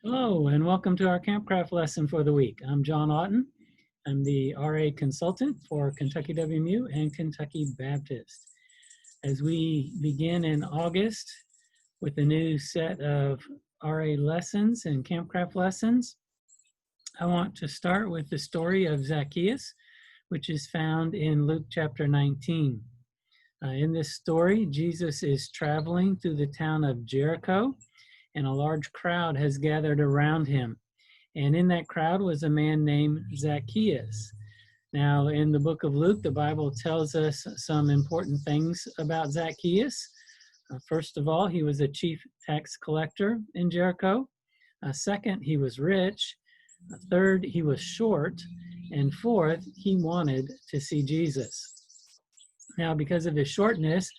Hello, and welcome to our Campcraft lesson for the week. I'm John Otten. I'm the RA consultant for Kentucky WMU and Kentucky Baptist. As we begin in August with a new set of RA lessons and Campcraft lessons, I want to start with the story of Zacchaeus, which is found in Luke chapter 19. In this story, Jesus is traveling through the town of Jericho, and a large crowd has gathered around him. And in that crowd was a man named Zacchaeus. Now, in the book of Luke, the Bible tells us some important things about Zacchaeus. First of all, he was a chief tax collector in Jericho. Second, he was rich. Third, he was short. And fourth, he wanted to see Jesus. Now, because of his shortness,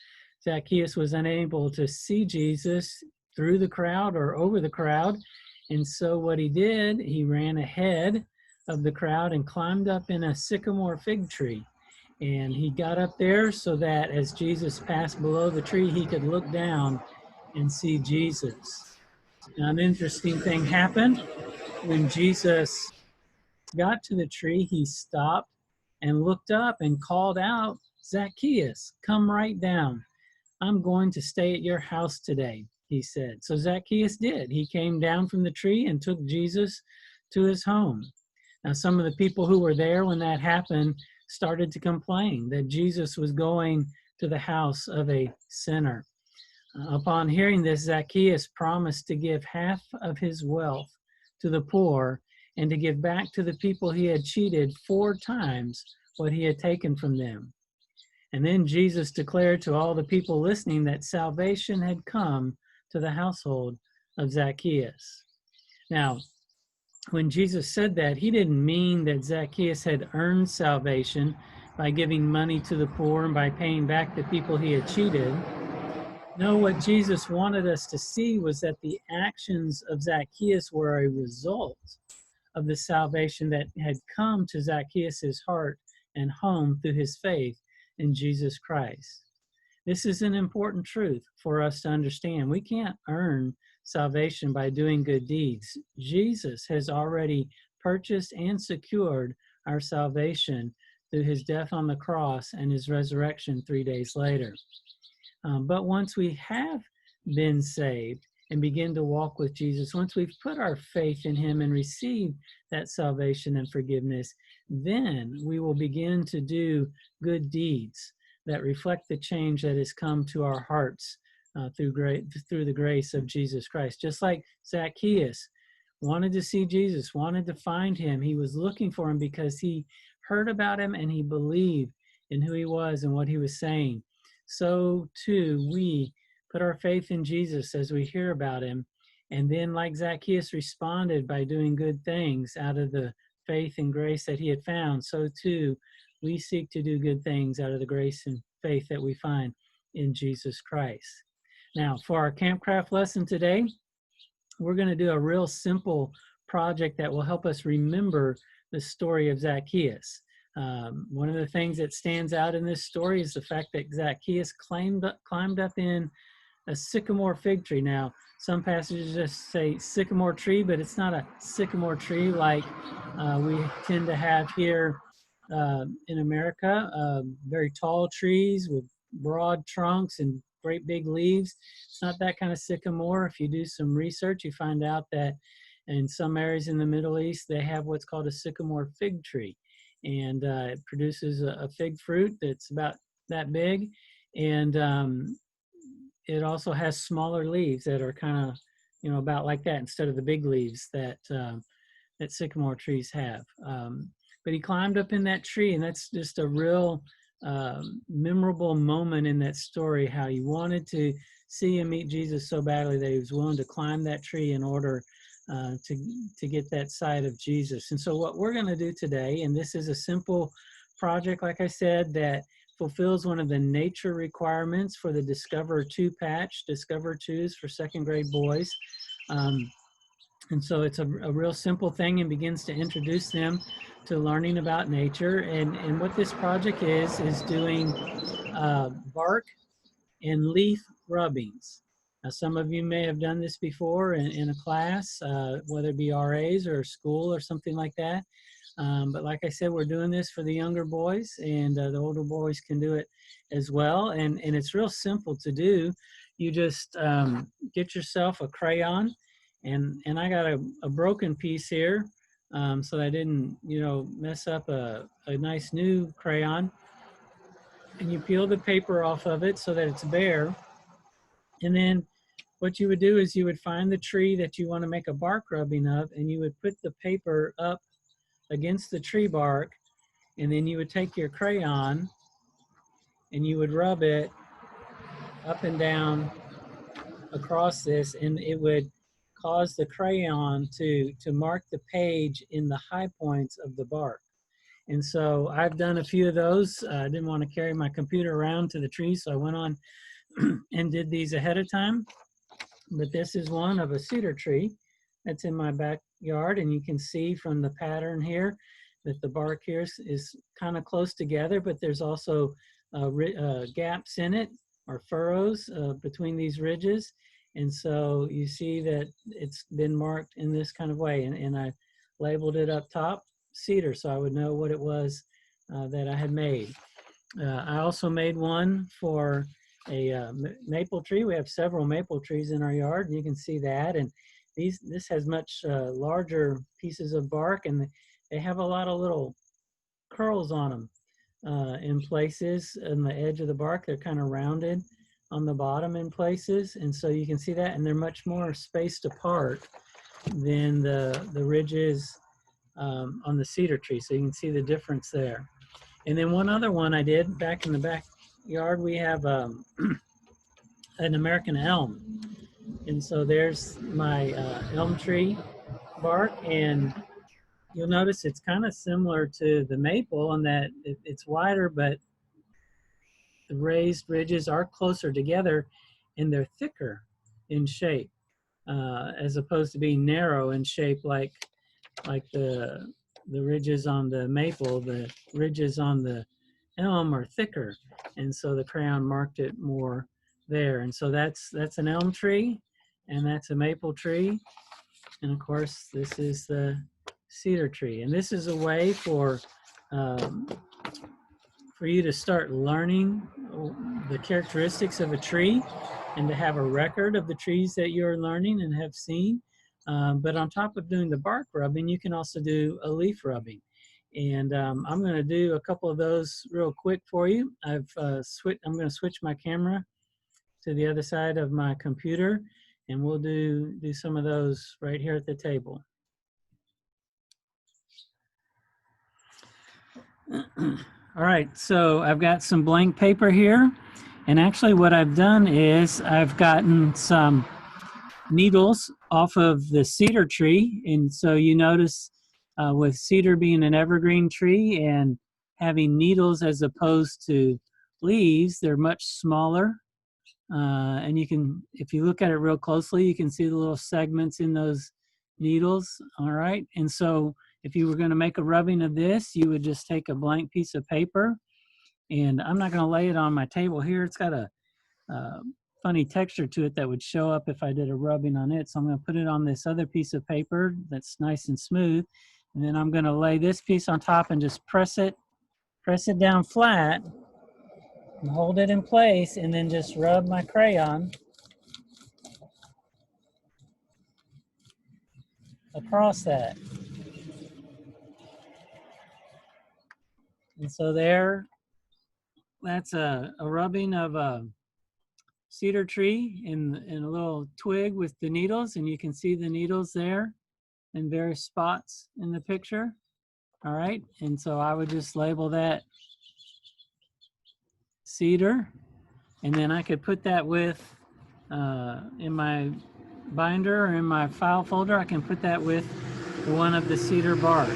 Zacchaeus was unable to see Jesus through the crowd or over the crowd. And so what he did, he ran ahead of the crowd and climbed up in a sycamore fig tree. And he got up there so that as Jesus passed below the tree, he could look down and see Jesus. Now, an interesting thing happened. When Jesus got to the tree, he stopped and looked up and called out, "Zacchaeus, come right down. I'm going to stay at your house today," he said. So Zacchaeus did. He came down from the tree and took Jesus to his home. Now, some of the people who were there when that happened started to complain that Jesus was going to the house of a sinner. Upon hearing this, Zacchaeus promised to give half of his wealth to the poor and to give back to the people he had cheated 4 times what he had taken from them. And then Jesus declared to all the people listening that salvation had come to the household of Zacchaeus. Now, when Jesus said that, he didn't mean that Zacchaeus had earned salvation by giving money to the poor and by paying back the people he had cheated. No, what Jesus wanted us to see was that the actions of Zacchaeus were a result of the salvation that had come to Zacchaeus' heart and home through his faith in Jesus Christ. This is an important truth for us to understand. We can't earn salvation by doing good deeds. Jesus has already purchased and secured our salvation through his death on the cross and his resurrection 3 days later. But once we have been saved and begin to walk with Jesus, once we've put our faith in him and received that salvation and forgiveness, then we will begin to do good deeds that reflect the change that has come to our hearts through the grace of Jesus Christ. Just like Zacchaeus wanted to see Jesus, wanted to find him. He was looking for him because he heard about him and he believed in who he was and what he was saying. So too, we put our faith in Jesus as we hear about him. And then, like Zacchaeus responded by doing good things out of the faith and grace that he had found, so too, we seek to do good things out of the grace and faith that we find in Jesus Christ. Now, for our Campcraft lesson today, we're going to do a real simple project that will help us remember the story of Zacchaeus. One of the things that stands out in this story is the fact that Zacchaeus climbed up in a sycamore fig tree. Now, some passages just say sycamore tree, but it's not a sycamore tree like we tend to have here in America. Very tall trees with broad trunks and great big leaves. It's not that kind of sycamore. If you do some research, you find out that in some areas in the Middle East, they have what's called a sycamore fig tree. And it produces a fig fruit that's about that big. And it also has smaller leaves that are kind of, about like that instead of the big leaves that sycamore trees have. But he climbed up in that tree, and that's just a real memorable moment in that story, how he wanted to see and meet Jesus so badly that he was willing to climb that tree in order to get that sight of Jesus. And so what we're going to do today, and this is a simple project, like I said, that fulfills one of the nature requirements for the Discover 2 patch. Discover 2s for 2nd grade boys. And so it's a real simple thing and begins to introduce them to learning about nature. And what this project is doing bark and leaf rubbings. Some of you may have done this before in a class, whether it be RAs or school or something like that. But like I said, we're doing this for the younger boys, and the older boys can do it as well. And it's real simple to do. You just get yourself a crayon, and I got a broken piece here, so that I didn't, mess up a nice new crayon. And you peel the paper off of it so that it's bare. And then what you would do is you would find the tree that you want to make a bark rubbing of, and you would put the paper up against the tree bark, and then you would take your crayon and you would rub it up and down across this, and it would cause the crayon to mark the page in the high points of the bark. And so I've done a few of those. I didn't want to carry my computer around to the tree, so I went on and did these ahead of time. But this is one of a cedar tree that's in my backyard, and you can see from the pattern here that the bark here is kind of close together, but there's also gaps in it, or furrows between these ridges. And so you see that it's been marked in this kind of way, and I labeled it up top cedar so I would know what it was that I had made. I also made one for a maple tree. We have several maple trees in our yard, and you can see that. And this has much larger pieces of bark, and they have a lot of little curls on them in places. On the edge of the bark, they're kind of rounded on the bottom in places, and so you can see that. And they're much more spaced apart than the ridges on the cedar tree, so you can see the difference there. And then one other one I did back in the backyard, we have an American elm. And so there's my elm tree bark, and you'll notice it's kind of similar to the maple in that it's wider, but the raised ridges are closer together and they're thicker in shape, as opposed to being narrow in shape like the ridges on the maple. The ridges on the elm are thicker, and so the crayon marked it more there. And so that's an elm tree, and that's a maple tree, and of course this is the cedar tree. And this is a way for you to start learning the characteristics of a tree and to have a record of the trees that you're learning and have seen. But on top of doing the bark rubbing, you can also do a leaf rubbing. And I'm going to do a couple of those real quick for you. I'm going to switch my camera to the other side of my computer, and we'll do some of those right here at the table. All right, so I've got some blank paper here, and actually what I've done is I've gotten some needles off of the cedar tree. And so you notice with cedar being an evergreen tree and having needles as opposed to leaves, they're much smaller. And you can, if you look at it real closely, you can see the little segments in those needles. All right, and so if you were going to make a rubbing of this, you would just take a blank piece of paper, and I'm not going to lay it on my table here. It's got a funny texture to it that would show up if I did a rubbing on it. So I'm going to put it on this other piece of paper that's nice and smooth, and then I'm going to lay this piece on top and just press it down flat and hold it in place, and then just rub my crayon across that. And so that's a rubbing of a cedar tree in a little twig with the needles, and you can see the needles there in various spots in the picture. All right, and so I would just label that cedar, and then I could put that with in my binder or in my file folder. I can put that with the one of the cedar bark.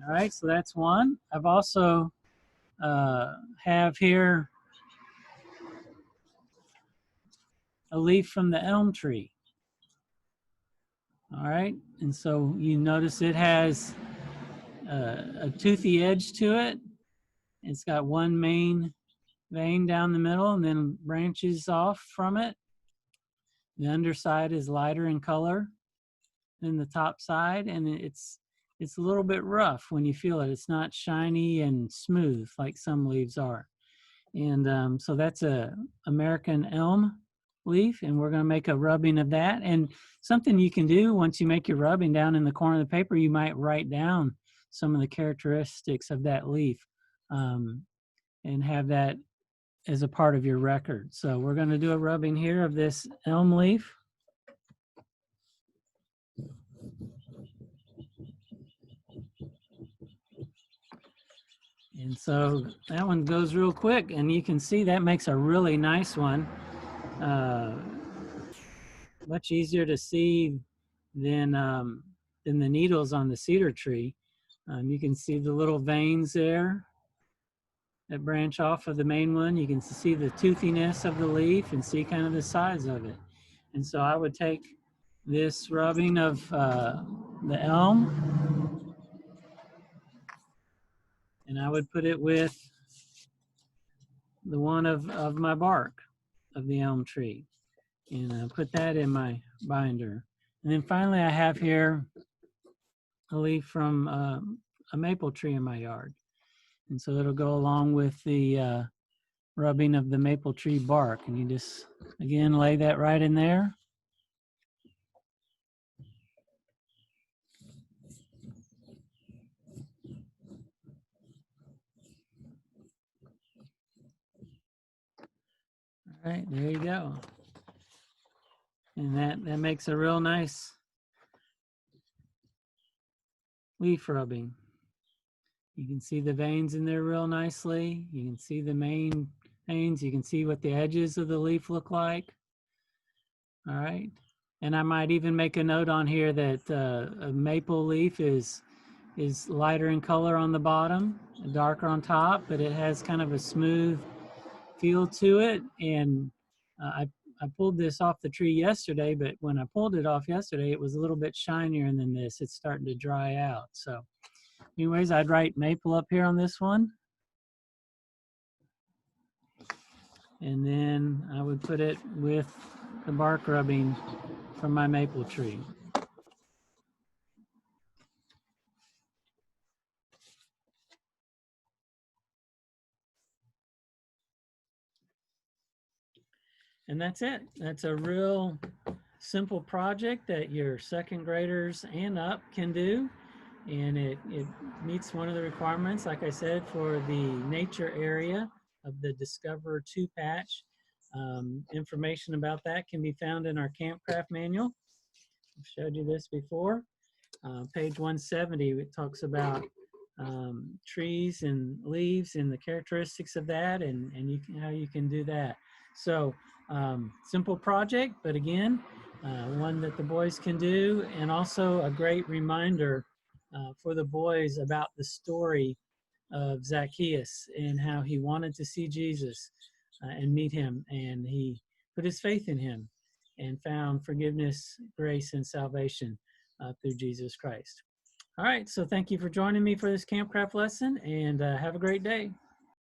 All right, so that's one. I've also have here a leaf from the elm tree. All right, and so you notice it has a toothy edge to it. It's got one main vein down the middle and then branches off from it. The underside is lighter in color than the top side, and it's a little bit rough when you feel it. It's not shiny and smooth like some leaves are. And so that's a American elm leaf, and we're going to make a rubbing of that. And something you can do once you make your rubbing, down in the corner of the paper, you might write down some of the characteristics of that leaf, and have that as a part of your record. So we're going to do a rubbing here of this elm leaf. And so that one goes real quick, and you can see that makes a really nice one. Much easier to see than the needles on the cedar tree. You can see the little veins there that branch off of the main one. You can see the toothiness of the leaf and see kind of the size of it. And so I would take this rubbing of the elm, and I would put it with the one of my bark of the elm tree, and put that in my binder. And then finally I have here a leaf from a maple tree in my yard. And so it'll go along with the rubbing of the maple tree bark. And you just, again, lay that right in there. All right, there you go. And that makes a real nice leaf rubbing. You can see the veins in there real nicely. You can see the main veins. You can see what the edges of the leaf look like. All right. And I might even make a note on here that a maple leaf is lighter in color on the bottom, darker on top, but it has kind of a smooth feel to it. And I pulled this off the tree yesterday, but when I pulled it off yesterday, it was a little bit shinier than this. It's starting to dry out. So anyways, I'd write maple up here on this one. And then I would put it with the bark rubbing from my maple tree. And that's it. That's a real simple project that your second graders and up can do. And it meets one of the requirements, like I said, for the nature area of the Discover 2 patch. Information about that can be found in our Campcraft manual. I've showed you this before. Page 170, it talks about trees and leaves and the characteristics of that, and how you can do that. So simple project, but again, one that the boys can do, and also a great reminder for the boys about the story of Zacchaeus and how he wanted to see Jesus and meet him, and he put his faith in him and found forgiveness, grace, and salvation through Jesus Christ. All right, so thank you for joining me for this Campcraft lesson, and have a great day.